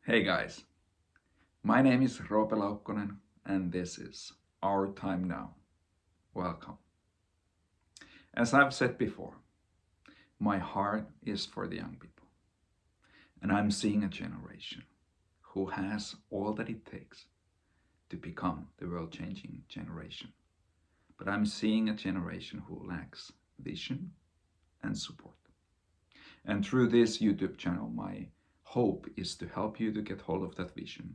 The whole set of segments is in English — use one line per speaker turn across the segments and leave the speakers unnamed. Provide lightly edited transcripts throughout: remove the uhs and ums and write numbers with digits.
Hey guys, my name is Roope Laukkonen and this is Our Time Now. Welcome. As I've said before, my heart is for the young people, and I'm seeing a generation who has all that it takes to become the world-changing generation. But I'm seeing a generation who lacks vision and support. And through this YouTube channel, my hope is to help you to get hold of that vision,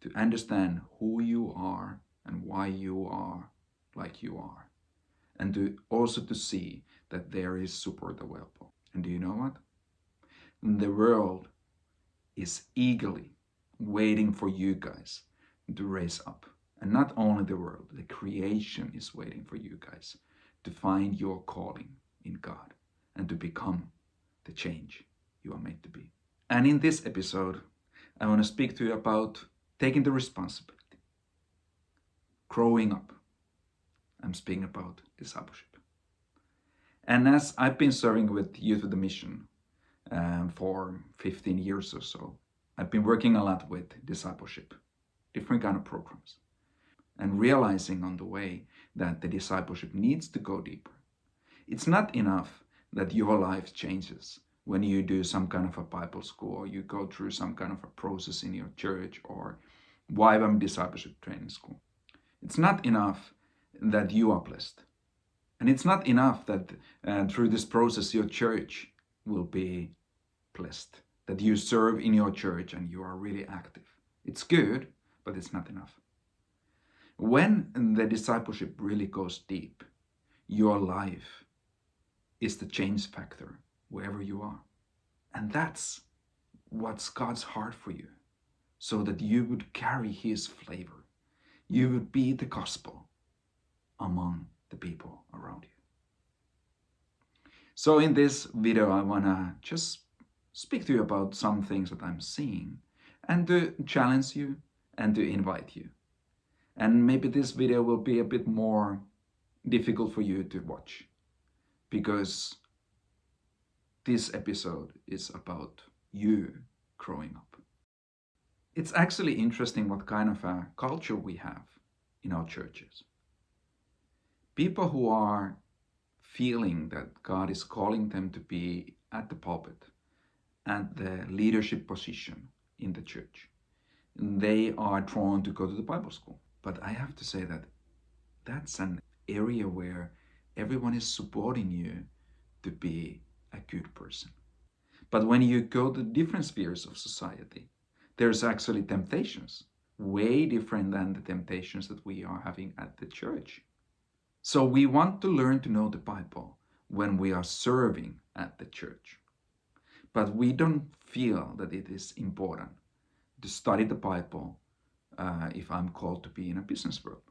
to understand who you are and why you are like you are, and to also to see that there is support available. And do you know what? The world is eagerly waiting for you guys to raise up. And not only the world, the creation is waiting for you guys to find your calling in God and to become the change you are made to be. And in this episode, I want to speak to you about taking the responsibility, growing up. I'm speaking about discipleship. And as I've been serving with Youth with a Mission for 15 years or so, I've been working a lot with discipleship, different kind of programs, and realizing on the way that the discipleship needs to go deeper. It's not enough that your life changes when you do some kind of a Bible school or you go through some kind of a process in your church or YWAM discipleship training school. It's not enough that you are blessed. And it's not enough that through this process your church will be blessed, that you serve in your church and you are really active. It's good, but it's not enough. When the discipleship really goes deep, your life is the change factor wherever you are. And that's what's God's heart for you, so that you would carry His flavor. You would be the gospel among the people around you. So in this video, I want to just speak to you about some things that I'm seeing and to challenge you and to invite you. And maybe this video will be a bit more difficult for you to watch because this episode is about you growing up. It's actually interesting what kind of a culture we have in our churches. People who are feeling that God is calling them to be at the pulpit, at the leadership position in the church, they are drawn to go to the Bible school. But I have to say that that's an area where everyone is supporting you to be a good person. But when you go to different spheres of society, there's actually temptations, way different than the temptations that we are having at the church. So we want to learn to know the Bible when we are serving at the church. But we don't feel that it is important to study the Bible if I'm called to be in a business world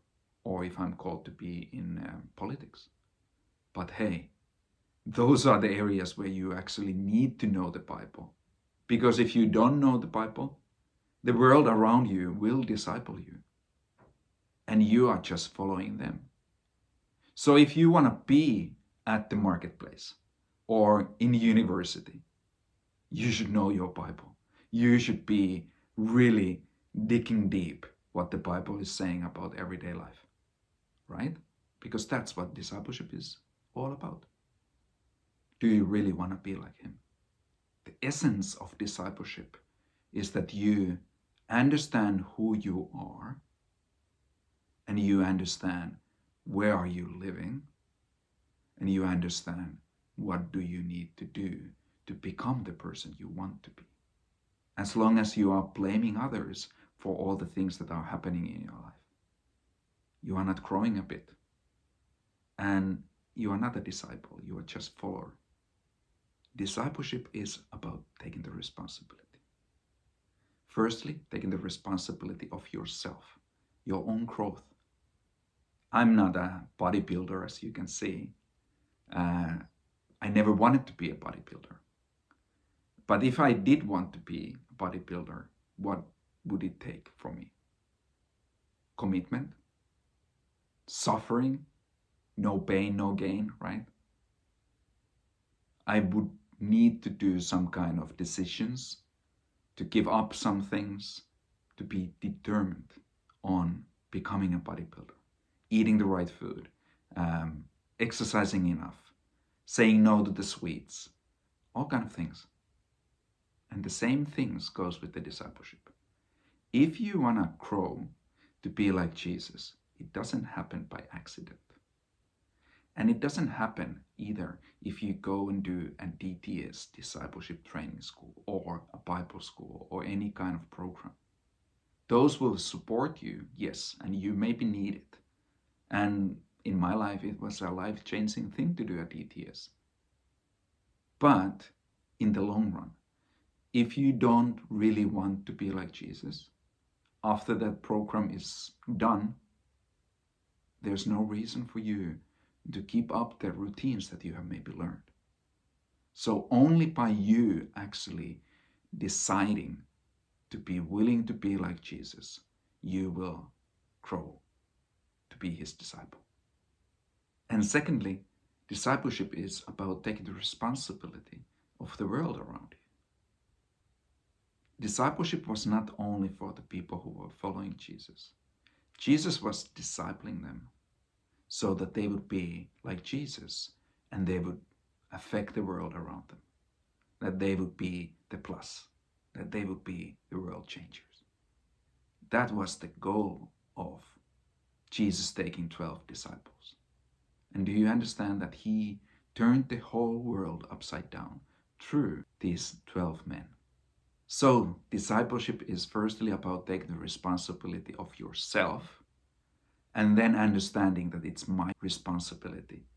or if I'm called to be in politics. But hey, those are the areas where you actually need to know the Bible. Because if you don't know the Bible, the world around you will disciple you. And you are just following them. So if you want to be at the marketplace or in university, you should know your Bible. You should be really digging deep what the Bible is saying about everyday life, right? Because that's what discipleship is all about. Do you really want to be like Him? The essence of discipleship is that you understand who you are and you understand where are you living and you understand what do you need to do to become the person you want to be. As long as you are blaming others for all the things that are happening in your life, you are not growing a bit. And you are not a disciple, you are just a follower. Discipleship is about taking the responsibility. Firstly, taking the responsibility of yourself, your own growth. I'm not a bodybuilder, as you can see. I never wanted to be a bodybuilder. But if I did want to be a bodybuilder, what would it take from me? Commitment, suffering, no pain, no gain, right? I would need to do some kind of decisions to give up some things, to be determined on becoming a bodybuilder, eating the right food, exercising enough, saying no to the sweets, all kind of things. And the same things goes with the discipleship. If you want to grow to be like Jesus, it doesn't happen by accident. And it doesn't happen either if you go and do a DTS, discipleship training school, or a Bible school, or any kind of program. Those will support you, yes, and you maybe need it. And in my life, it was a life-changing thing to do a DTS. But in the long run, if you don't really want to be like Jesus, after that program is done, there's no reason for you to keep up the routines that you have maybe learned. So only by you actually deciding to be willing to be like Jesus, you will grow to be his disciple. And secondly, discipleship is about taking the responsibility of the world around you. Discipleship was not only for the people who were following Jesus. Jesus was discipling them so that they would be like Jesus and they would affect the world around them. That they would be the plus, that they would be the world changers. That was the goal of Jesus taking 12 disciples. And do you understand that he turned the whole world upside down through these 12 men? So discipleship is firstly about taking the responsibility of yourself and then understanding that it's my responsibility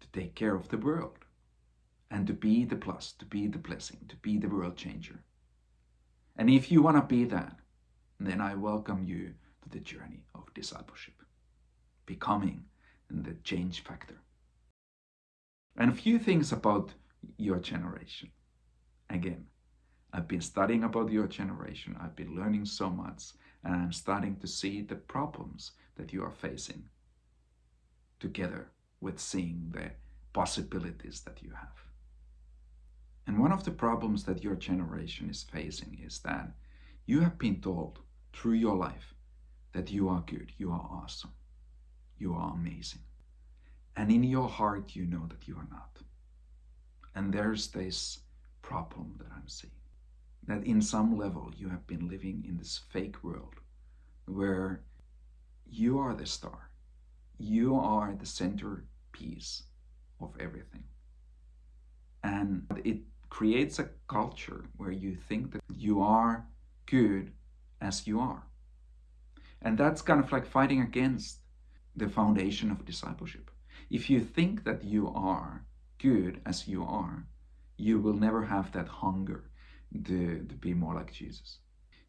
to take care of the world and to be the plus, to be the blessing, to be the world changer. And if you want to be that, then I welcome you to the journey of discipleship, becoming the change factor. And a few things about your generation. Again, I've been studying about your generation. I've been learning so much, and I'm starting to see the problems that you are facing together with seeing the possibilities that you have. And one of the problems that your generation is facing is that you have been told through your life that you are good, you are awesome, you are amazing. And in your heart, you know that you are not. And there's this problem that I'm seeing. That in some level you have been living in this fake world where you are the star. You are the centerpiece of everything. And it creates a culture where you think that you are good as you are. And that's kind of like fighting against the foundation of discipleship. If you think that you are good as you are, you will never have that hunger to be more like Jesus.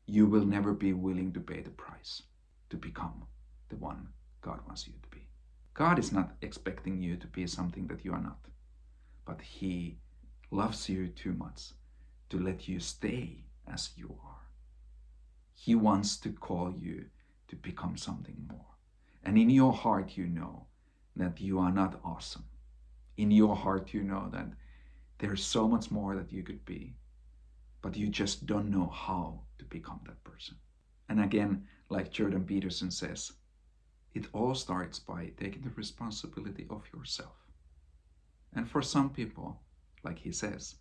You will never be willing to pay the price to become the one God wants you to be. God is not expecting you to be something that you are not, but he loves you too much to let you stay as you are. He wants to call you to become something more. And in your heart, you know that you are not awesome. In your heart, you know that there's so much more that you could be, but you just don't know how to become that person. And again, like Jordan Peterson says, it all starts by taking the responsibility of yourself. And for some people, like he says,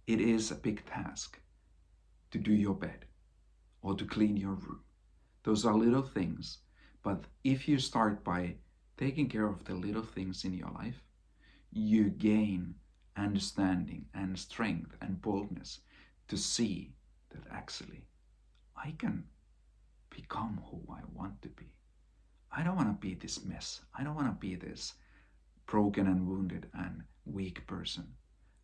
it is a big task to do your bed or to clean your room. Those are little things, but if you start by taking care of the little things in your life, you gain understanding and strength and boldness to see that actually I can become who I want to be. I don't want to be this mess. I don't want to be this broken and wounded and weak person.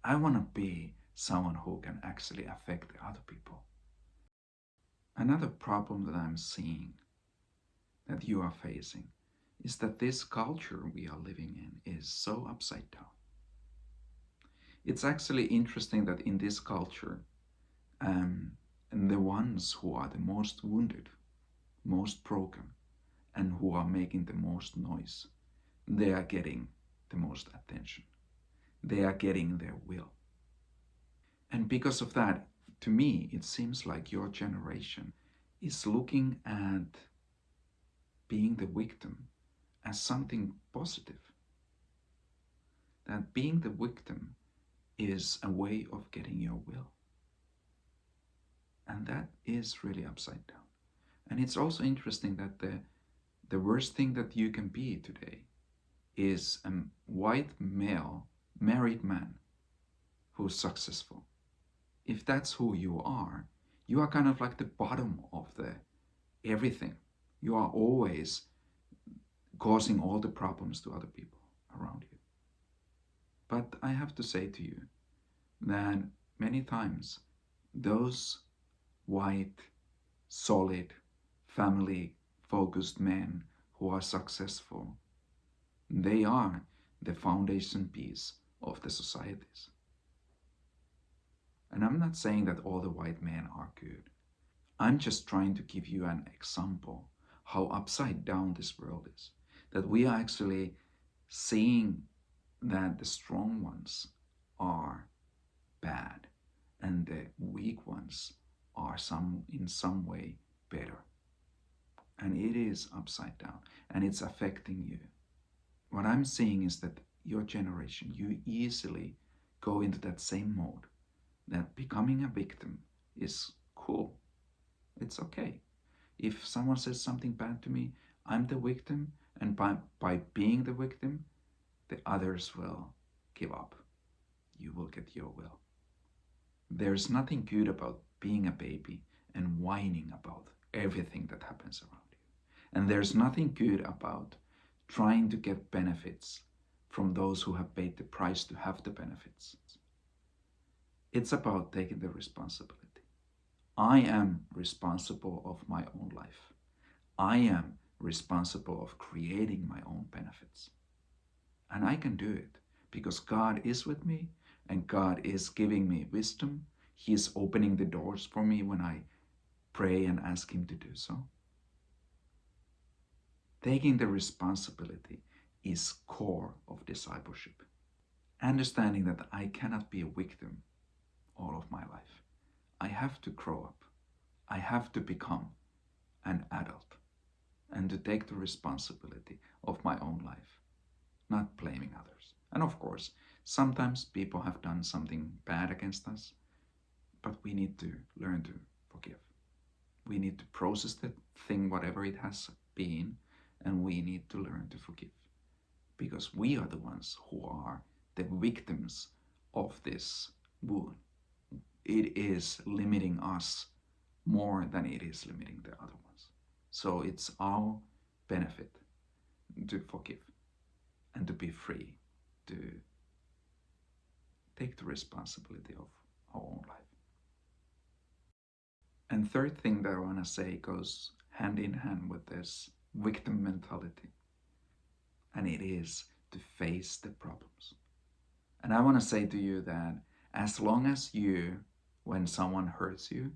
I want to be someone who can actually affect the other people. Another problem that I'm seeing that you are facing is that this culture we are living in is so upside down. It's actually interesting that in this culture, and the ones who are the most wounded, most broken, and who are making the most noise, they are getting the most attention. They are getting their will. And because of that, to me, it seems like your generation is looking at being the victim as something positive. That being the victim is a way of getting your will. And that is really upside down. And it's also interesting that the worst thing that you can be today is a white male married man who's successful. If that's who you are kind of like the bottom of the everything. You are always causing all the problems to other people around you. But I have to say to you that many times those white, solid, family focused men who are successful, they are the foundation piece of the societies. And I'm not saying that all the white men are good. I'm just trying to give you an example how upside down this world is. That we are actually seeing that the strong ones are bad and the weak ones are in some way better. And it is upside down and it's affecting you. What I'm seeing is that your generation, you easily go into that same mode, that becoming a victim is cool. It's okay. If someone says something bad to me, I'm the victim, and by being the victim, the others will give up. You will get your will. There's nothing good about being a baby and whining about everything that happens around you. And there's nothing good about trying to get benefits from those who have paid the price to have the benefits. It's about taking the responsibility. I am responsible of my own life. I am responsible of creating my own benefits. And I can do it because God is with me and God is giving me wisdom. He is opening the doors for me when I pray and ask Him to do so. Taking the responsibility is core of discipleship. Understanding that I cannot be a victim all of my life. I have to grow up. I have to become an adult and to take the responsibility of my own life, not blaming others. And of course, sometimes people have done something bad against us, but we need to learn to forgive. We need to process the thing, whatever it has been, and we need to learn to forgive. Because we are the ones who are the victims of this wound. It is limiting us more than it is limiting the other ones. So it's our benefit to forgive and to be free, to take the responsibility of our own life. And third thing that I want to say goes hand in hand with this victim mentality, and it is to face the problems. And I want to say to you that as long as you, when someone hurts you,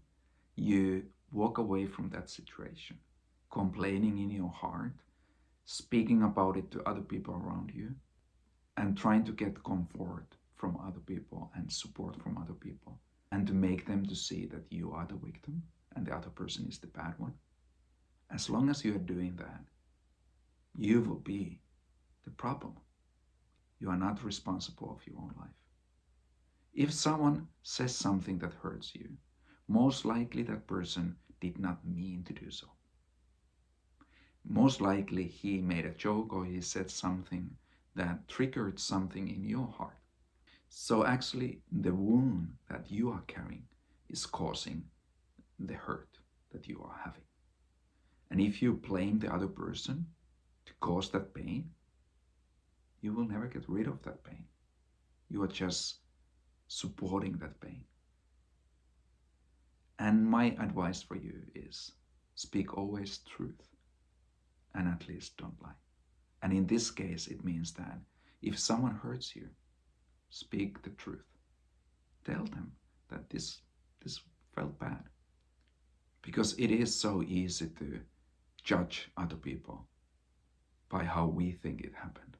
you walk away from that situation, complaining in your heart, speaking about it to other people around you, and trying to get comfort from other people and support from other people, and to make them to see that you are the victim and the other person is the bad one. As long as you are doing that, you will be the problem. You are not responsible of your own life. If someone says something that hurts you, most likely that person did not mean to do so. Most likely he made a joke or he said something that triggered something in your heart. So actually the wound that you are carrying is causing the hurt that you are having. And if you blame the other person to cause that pain, you will never get rid of that pain. You are just supporting that pain. And my advice for you is speak always truth and at least don't lie. And in this case, it means that if someone hurts you, speak the truth. Tell them that this felt bad. Because it is so easy to judge other people by how we think it happened.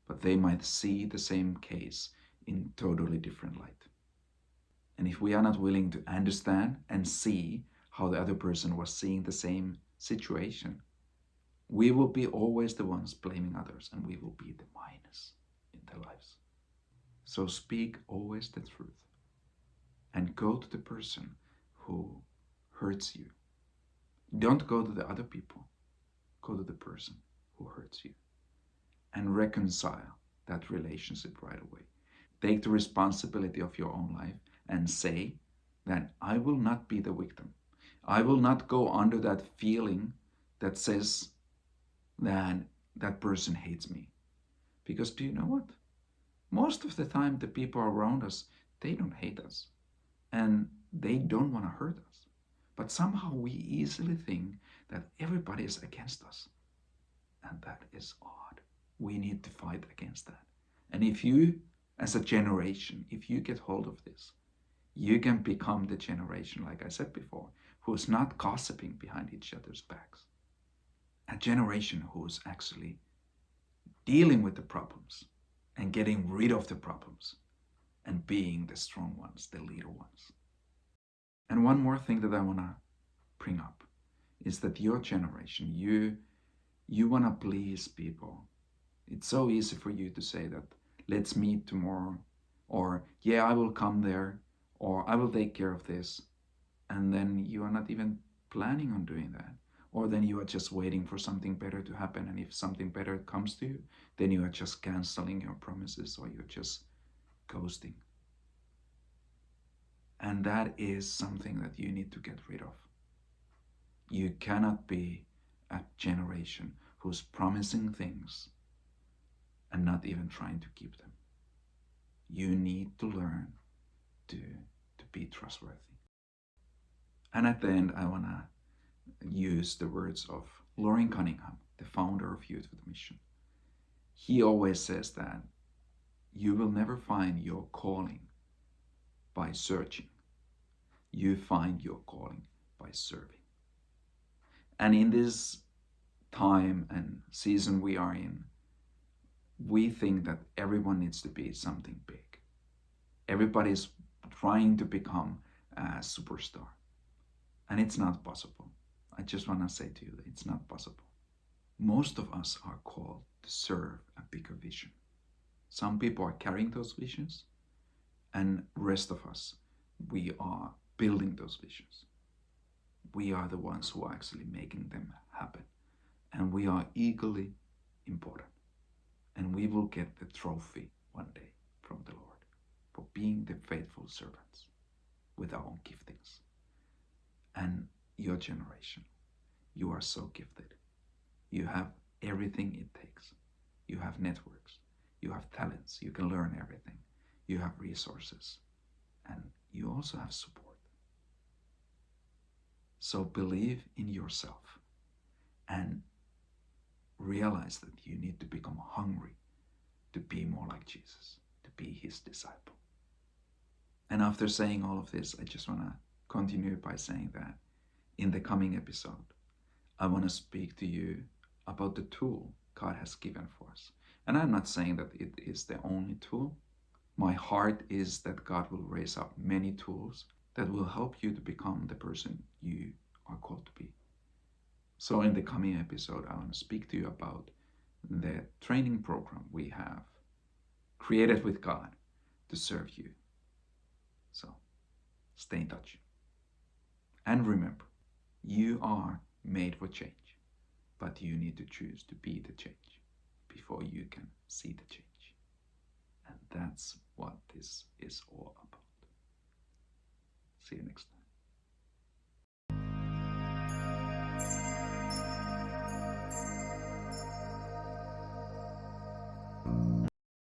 But they might see the same case in totally different light. And if we are not willing to understand and see how the other person was seeing the same situation, we will be always the ones blaming others, and we will be the minus in their lives. So speak always the truth and go to the person who hurts you. Don't go to the other people. Go to the person who hurts you and reconcile that relationship right away. Take the responsibility of your own life and say that I will not be the victim. I will not go under that feeling that says that that person hates me. Because do you know what? Most of the time, the people around us, they don't hate us and they don't want to hurt us. But somehow we easily think that everybody is against us. And that is odd. We need to fight against that. And if you, as a generation, if you get hold of this, you can become the generation, like I said before, who's not gossiping behind each other's backs. A generation who's actually dealing with the problems and getting rid of the problems and being the strong ones, the leader ones. And one more thing that I want to bring up is that your generation, you want to please people. It's so easy for you to say that, let's meet tomorrow, or yeah, I will come there, or I will take care of this. And then you are not even planning on doing that. Or then you are just waiting for something better to happen. And if something better comes to you, then you are just canceling your promises, or you're just ghosting. And that is something that you need to get rid of. You cannot be a generation who's promising things and not even trying to keep them. You need to learn to be trustworthy. And at the end, I want to use the words of Loren Cunningham, the founder of Youth with a Mission. He always says that you will never find your calling by searching. You find your calling by serving. And in this time and season we are in, we think that everyone needs to be something big. Everybody's trying to become a superstar. And it's not possible. I just want to say to you that it's not possible. Most of us are called to serve a bigger vision. Some people are carrying those visions, and rest of us, we are building those visions. We are the ones who are actually making them happen. And we are equally important. And we will get the trophy one day from the Lord for being the faithful servants with our own giftings. And your generation, you are so gifted. You have everything it takes. You have networks. You have talents. You can learn everything. You have resources. And you also have support. So believe in yourself and realize that you need to become hungry to be more like Jesus, to be his disciple. And after saying all of this, I just want to continue by saying that in the coming episode, I want to speak to you about the tool God has given for us. And I'm not saying that it is the only tool. My heart is that God will raise up many tools that will help you to become the person you are called to be. So in the coming episode, I want to speak to you about the training program we have created with God to serve you. So stay in touch. And remember, you are made for change, but you need to choose to be the change before you can see the change. And that's what this is all about. See you next time.